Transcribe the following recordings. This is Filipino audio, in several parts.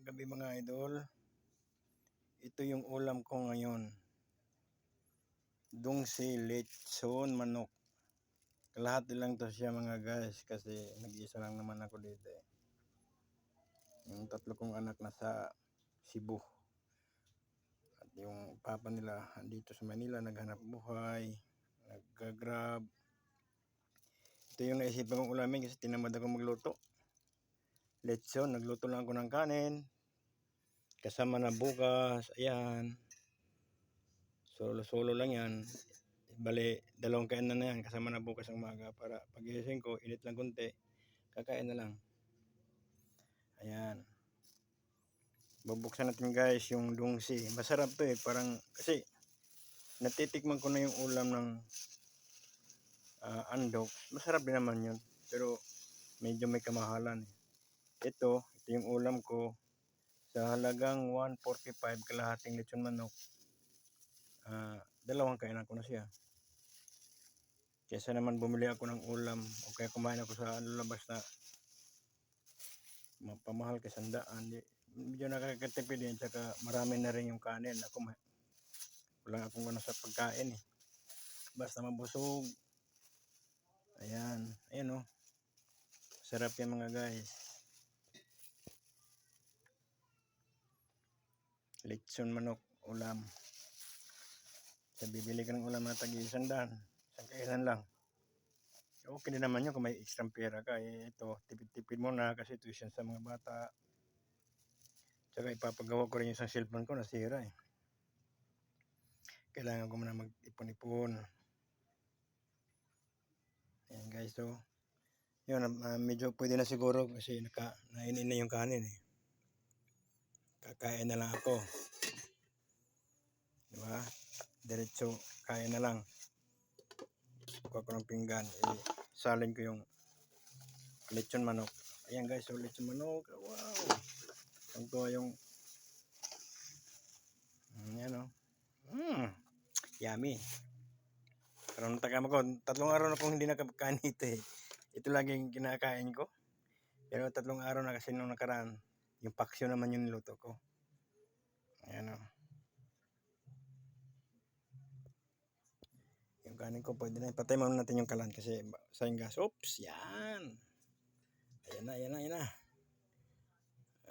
gabi mga idol. Ito yung ulam ko ngayon. Dungsi lechon manok. Kalahati lang to siya mga guys kasi nag-iisa lang naman ako dito eh. Yung tatlo kong anak nasa Cebu. At yung papa nila dito sa Manila naghanap buhay, nag-grab. Ito yung naisipan kong ulamin kasi tinamad ako magluto. Lechon, nagluto lang ako ng kanin. Kasama na bukas, ayan. Solo lang yan. Bali, dalawang kainan na yan. Kasama na bukas ang umaga para pagising ko, init lang konti. Kakain na lang. Ayan. Bubuksan natin guys yung dungsi. Masarap to eh. Parang, kasi natitikman ko na yung ulam ng andok. Masarap din naman yun. Pero medyo may kamahalan. Ito yung ulam ko. Sa halagang 145 kalahating lechon manok. Dalawang kainan ko na siya. Kesa naman bumili ako ng ulam o kaya kumain ako sa labas na mapamahal kay 100. Medyo nakakatipid din, tsaka marami na rin yung kanin. Ako wala akong ano sa pagkain eh. Basta mabusog. Ayan, ayan oh. Sarap yan mga guys. Lechon manok ulam. Sa bibili ka ng ulam na tag-100, isang kainan lang. Okay din naman yun kung may extra pera ka. Ito, tipid-tipid mo na kasi tuition sa mga bata. Tsaka ipapagawa ko rin yung isang cellphone ko, nasira eh. Kailangan ko muna mag-ipon-ipon. Ayan guys, so yun, medyo pwede na siguro kasi nainin na yung kanin eh. Kakain na lang ako. Diba? Diretso, kain na lang. Kuha ko ng pinggan. Salin ko yung lechon manok. Ayan guys, so lechon manok. Wow! Ang tuwa yung yan o. Yummy. Pero nung tagama ko, 3 araw na kong hindi nakakain ito eh. Ito laging kinakain ko. Pero 3 araw na kasi nung nakaraan, yung paksyo naman yung niluto ko. Ayan o. Yung kanin ko pwede na. Patay muna natin yung kalan kasi sayang gas. Oops! Yan! Ayan na.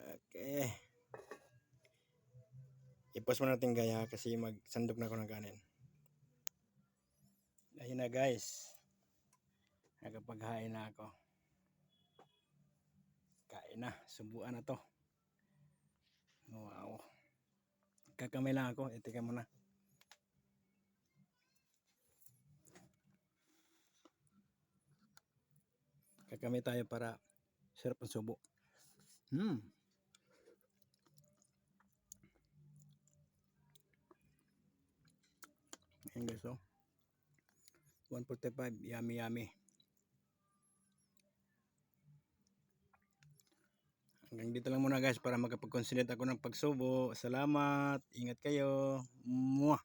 Okay. I-pause muna natin gaya kasi magsandok na ako ng kanin. Ayun na guys. Nakapaghain na ako. Kain na. Subuan na to. Wow. Kakamay lang ako. Itika mo na. Kakamay tayo para sarap ang subo. Ayan guys oh. 145. Yummy. Hanggang dito lang muna guys para makapag-consider ako ng pagsubo. Salamat. Ingat kayo. Mwah!